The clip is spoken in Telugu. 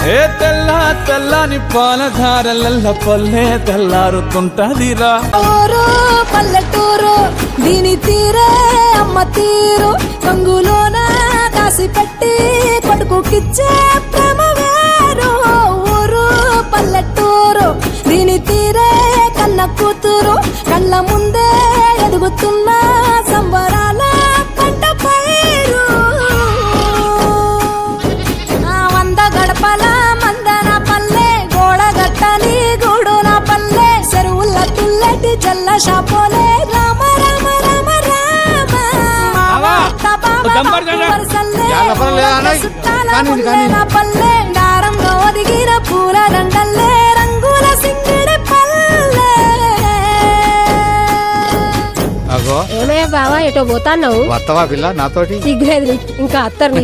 ఏ తెల్ల తెల్లని పాలధారలల్ల పల్లె తెల్లారుతుంటదిరా. ఊరు పల్లెటూరు దీని తీరే అమ్మ తీరు, కంగులోన కాసి పెట్టి కొడుకుకిచ్చే ప్రేమ వేరు. ఊరు పల్లెటూరు దీని తీరే కన్న కూతురు, కళ్ళ ముందే ఎదుగుతున్న సంబరాల పంట పైరు. వంద గడపల మందన పల్లె, గోడగట్టని గూడు నా పల్లె, చెరువుల తుల్లటి జల్ల షాపోలే. రామ రామ రామ రామ నా పల్లె, దారంలో ఒదిగిన పూల దండల్లే, రంగుల సింగిడి పల్లె. అగో ఏమయ్యా బావా, ఎటో పోతాన్నావు? వత్తవా పిల్ల నాతోటి? సిగ్గులేదు ఇంకా అత్తరు